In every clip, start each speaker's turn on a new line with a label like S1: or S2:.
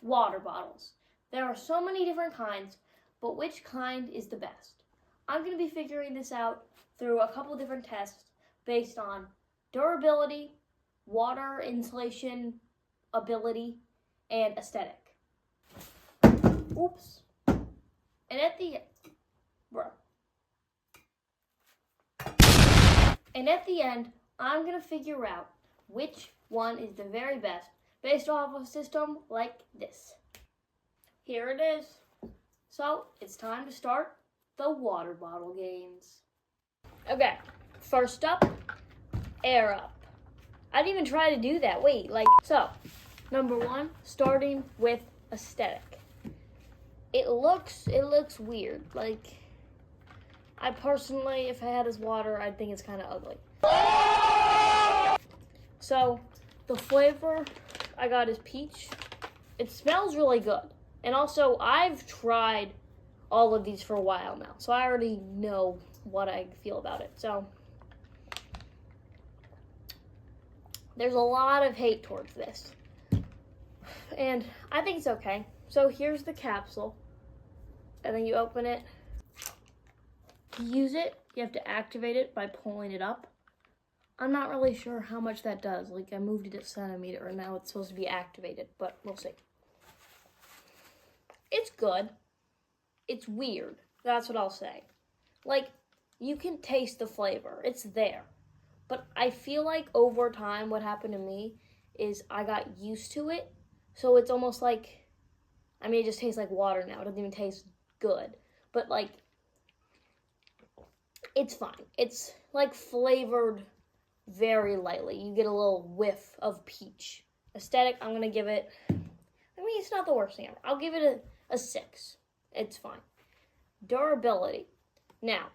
S1: water bottles. There are so many different kinds, but which kind is the best? I'm going to be figuring this out through a couple different tests based on durability, water insulation ability, and aesthetic. Oops. And at the end, I'm going to figure out which one is the very best based off of a system like this. Here it is. So, it's time to start the water bottle games. Okay, first up, air up. I didn't even try to do that. So, number one, starting with aesthetic. It looks weird. I personally, if I had this water, I'd think it's kind of ugly. So, the flavor I got is peach. It smells really good. And also, I've tried all of these for a while now, so I already know what I feel about it. So, there's a lot of hate towards this. And I think it's okay. So, here's the capsule. And then you open it. To use it, you have to activate it by pulling it up. I'm not really sure how much that does. I moved it a centimeter and now it's supposed to be activated, but we'll see. It's good. It's weird. That's what I'll say. You can taste the flavor. It's there. But I feel like over time, what happened to me is I got used to it. So it's almost it just tastes like water now. It doesn't even taste good. But it's fine. It's flavored very lightly. You get a little whiff of peach. Aesthetic, I'm going to give it, it's not the worst thing ever. I'll give it a 6. It's fine. Durability. Now,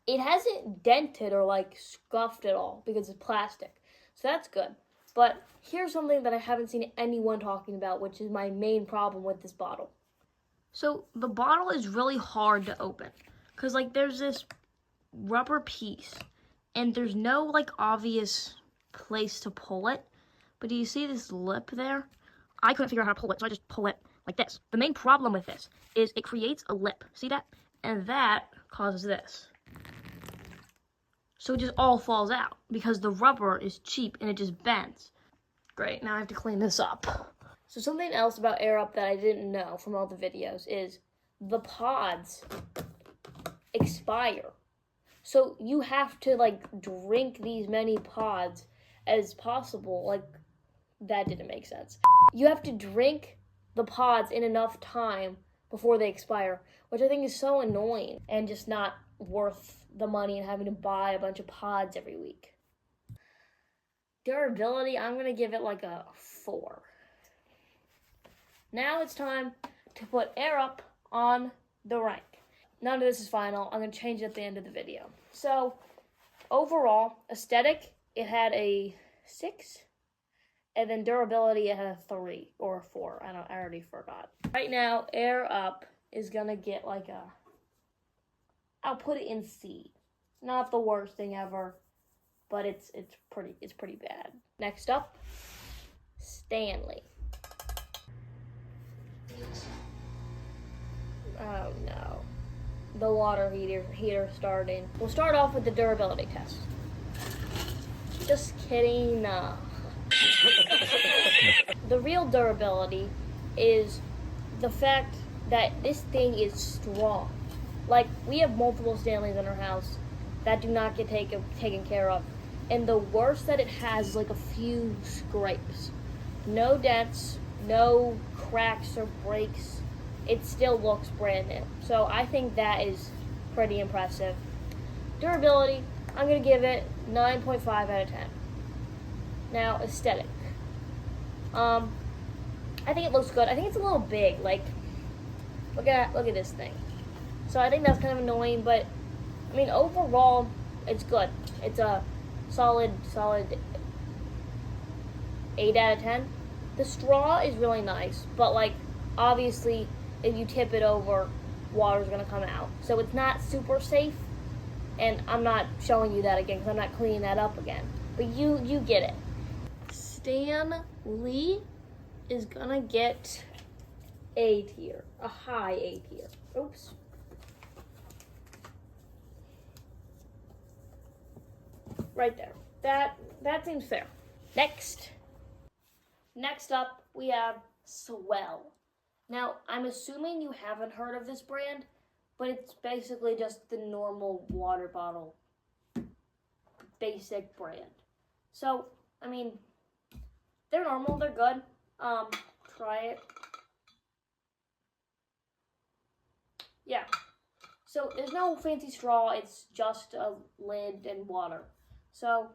S1: it hasn't dented or scuffed at all because it's plastic. So that's good. But here's something that I haven't seen anyone talking about, which is my main problem with this bottle. So the bottle is really hard to open because there's this rubber piece and there's no obvious place to pull it. But do you see this lip there? I couldn't figure out how to pull it, so I just pull it like this. The main problem with this is it creates a lip. See that? And that causes this. So it just all falls out because the rubber is cheap and it just bends. Great, now I have to clean this up. So something else about Air Up that I didn't know from all the videos is the pods expire. So you have to drink these many pods as possible. That didn't make sense. You have to drink the pods in enough time before they expire, which I think is so annoying and just not worth the money and having to buy a bunch of pods every week. Durability, I'm going to give it a 4. Now it's time to put Air Up on the rank. None of this is final. I'm going to change it at the end of the video. So, overall, aesthetic, it had a 6. And then durability, it had a 3 or a 4. I already forgot. Right now, Air Up is going to get I'll put it in C. Not the worst thing ever, but it's pretty bad. Next up, Stanley. Oh no. The water heater starting. We'll start off with the durability test. Just kidding, no. The real durability is the fact that this thing is strong. We have multiple Stanleys in our house that do not get taken care of. And the worst that it has is a few scrapes. No dents, no cracks or breaks. It still looks brand new. So I think that is pretty impressive. Durability, I'm going to give it 9.5 out of 10. Now, aesthetic. I think it looks good. I think it's a little big. Look at this thing. So I think that's kind of annoying, but overall, it's good. It's a solid 8 out of 10. The straw is really nice, but obviously, if you tip it over, water's gonna come out. So it's not super safe, and I'm not showing you that again because I'm not cleaning that up again. But you get it. Stanley is gonna get A tier, a high A tier. Oops. Right there. That seems fair. Next up, we have S'well. Now, I'm assuming you haven't heard of this brand, but it's basically just the normal water bottle basic brand. So, I mean, they're normal, they're good. Try it. Yeah. So, there's no fancy straw, it's just a lid and water. So,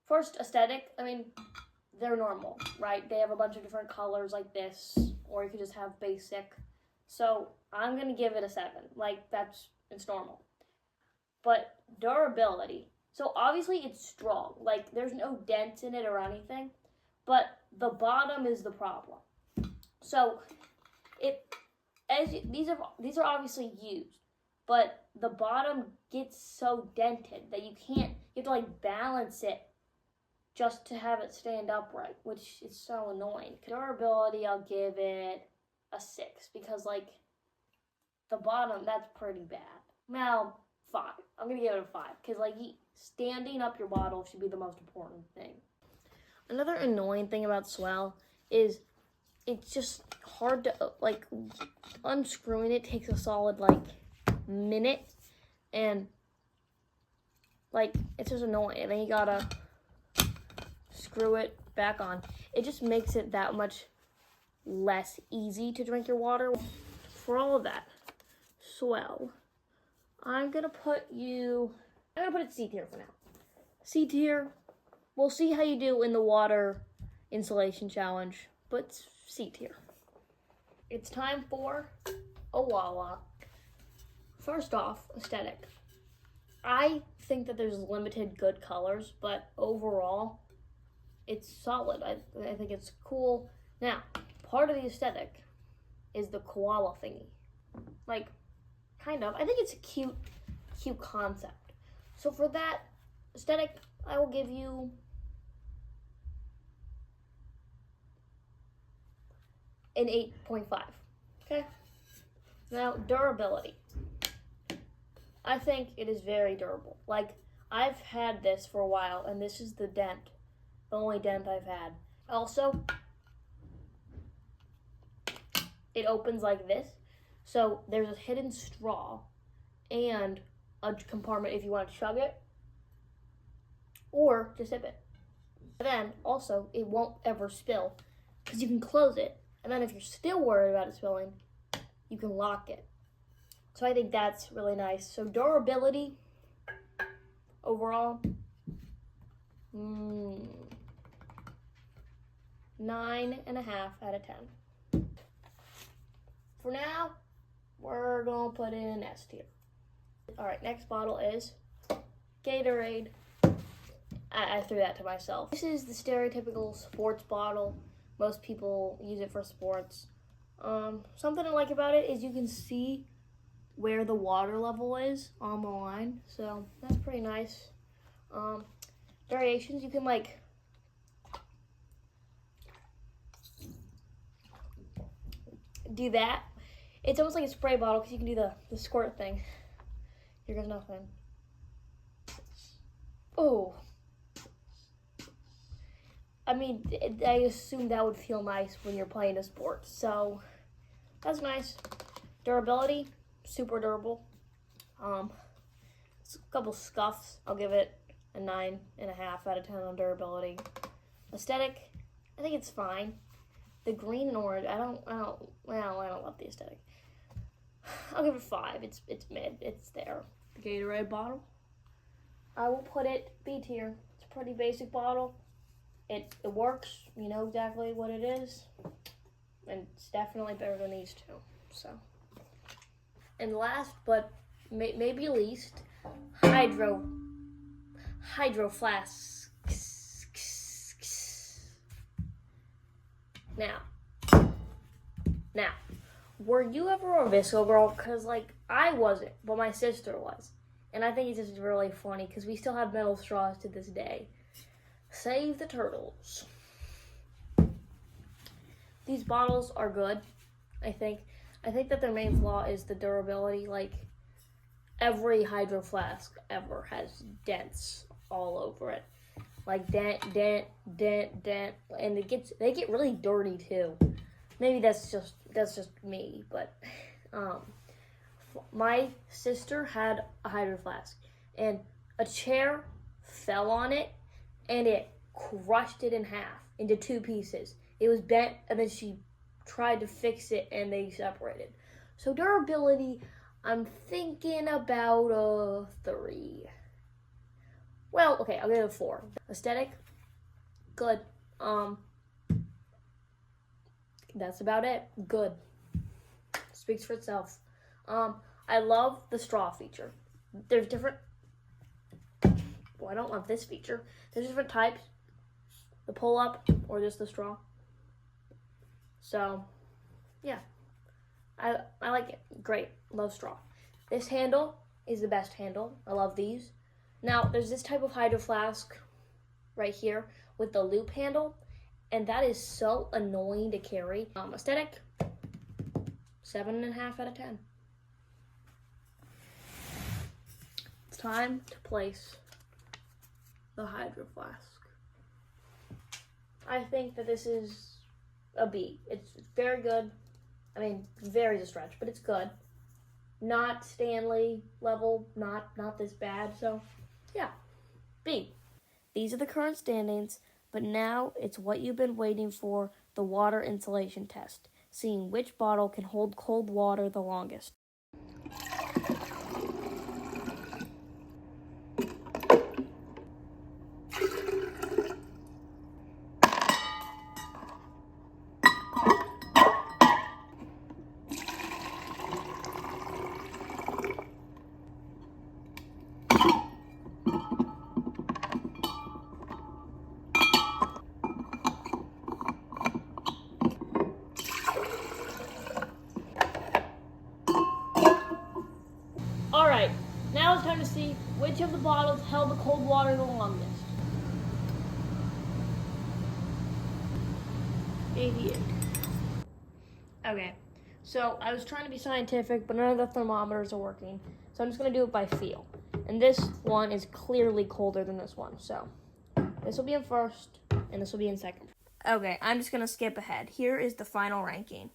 S1: first, aesthetic, I mean, they're normal, right? They have a bunch of different colors like this, or you could just have basic. So I'm gonna give it a 7. Like, it's normal. But durability, so obviously it's strong. Like, there's no dents in it or anything, but the bottom is the problem. So these are obviously used, but the bottom gets so dented that you have to like balance it just to have it stand upright, which is so annoying. Durability, I'll give it a 6 because like the bottom, that's pretty bad. Now, 5. I'm gonna give it a 5 because like standing up your bottle should be the most important thing. Another annoying thing about S'well is it's just hard to like unscrewing it takes a solid like minute, and like it's just annoying. And then you gotta screw it back on. It just makes it that much less easy to drink your water. For all of that, S'well, I'm gonna put it C tier for now. C tier. We'll see how you do in the water insulation challenge, but C tier. It's time for Owala. First off, aesthetic. I think that there's limited good colors, but overall, it's solid. I think it's cool. Now, part of the aesthetic is the koala thingy. Like, kind of. I think it's a cute concept. So for that aesthetic, I will give you an 8.5. Okay? Now, durability. I think it is very durable. Like, I've had this for a while, and this is the dent. The only dent I've had. Also, it opens like this. So there's a hidden straw and a compartment if you want to chug it or just sip it. And then also, it won't ever spill because you can close it. And then if you're still worried about it spilling, you can lock it. So I think that's really nice. So durability overall, 9.5 out of 10. For now, we're gonna put in an S tier. All right, next bottle is Gatorade. I threw that to myself. This is the stereotypical sports bottle. Most people use it for sports. Something I like about it is you can see where the water level is on the line, so that's pretty nice. Variations, you can like do that. It's almost like a spray bottle because you can do the squirt thing. Here goes nothing. Oh. I mean, I assume that would feel nice when you're playing a sport. So, that's nice. Durability, super durable. It's a couple scuffs. I'll give it a 9.5 out of 10 on durability. Aesthetic, I think it's fine. The green and orange, I don't love the aesthetic. I'll give it 5. It's mid. It's there. The Gatorade bottle, I will put it B tier. It's a pretty basic bottle. It works. You know exactly what it is, and it's definitely better than these two. So, and last but maybe least, Hydro Flasks. Now, were you ever a Visco girl? Because, like, I wasn't, but my sister was. And I think it's just really funny because we still have metal straws to this day. Save the turtles. these bottles are good, I think. I think that their main flaw is the durability. Like, every Hydro Flask ever has dents all over it. Like, dent, and they get really dirty too. Maybe that's just me, but my sister had a Hydro Flask, and a chair fell on it, and it crushed it in half into 2 pieces. It was bent, and then she tried to fix it, and they separated. So durability, I'm thinking about a 3. Well, okay, I'll give it a 4. Aesthetic, good. That's about it. Good. Speaks for itself. I love the straw feature. There's different. Well, I don't love this feature. There's different types. The pull up or just the straw. So, yeah. I like it. Great. Love straw. This handle is the best handle. I love these. Now, there's this type of Hydro Flask right here with the loop handle, and that is so annoying to carry. Aesthetic, 7.5 out of 10. It's time to place the Hydro Flask. I think that this is a B. It's very good. I mean, very a stretch, but it's good. Not Stanley level, not this bad, so yeah, B. These are the current standings, but now it's what you've been waiting for, the water insulation test, seeing which bottle can hold cold water the longest. Alright, now it's time to see which of the bottles held the cold water the longest. 88. Okay, so I was trying to be scientific, but none of the thermometers are working. So I'm just going to do it by feel. And this one is clearly colder than this one. So this will be in first, and this will be in second. Okay, I'm just going to skip ahead. Here is the final ranking.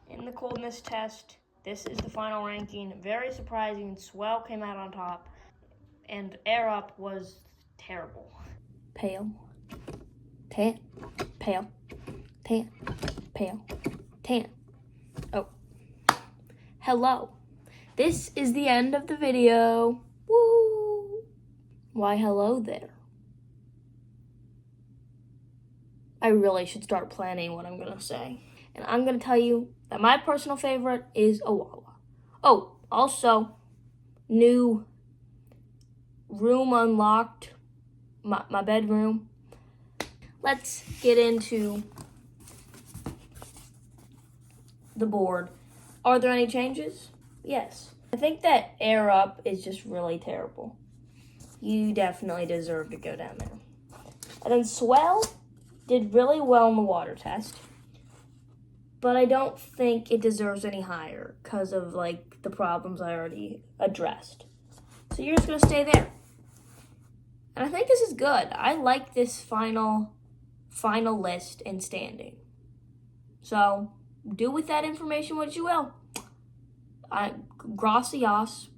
S1: In the coldness test, this is the final ranking. Very surprising. Swell came out on top, and Air Up was terrible. Pale, tan, pale, tan, pale, tan. Oh, hello. This is the end of the video. Woo! Why, hello there. I really should start planning what I'm gonna say. And I'm gonna tell you that my personal favorite is Owala. Oh, also, new room unlocked, my bedroom. Let's get into the board. Are there any changes? Yes. I think that Air Up is just really terrible. You definitely deserve to go down there. And then Swell did really well in the water test, but I don't think it deserves any higher because of like the problems I already addressed. So you're just gonna stay there. And I think this is good. I like this final list and standing. So do with that information what you will. Gracias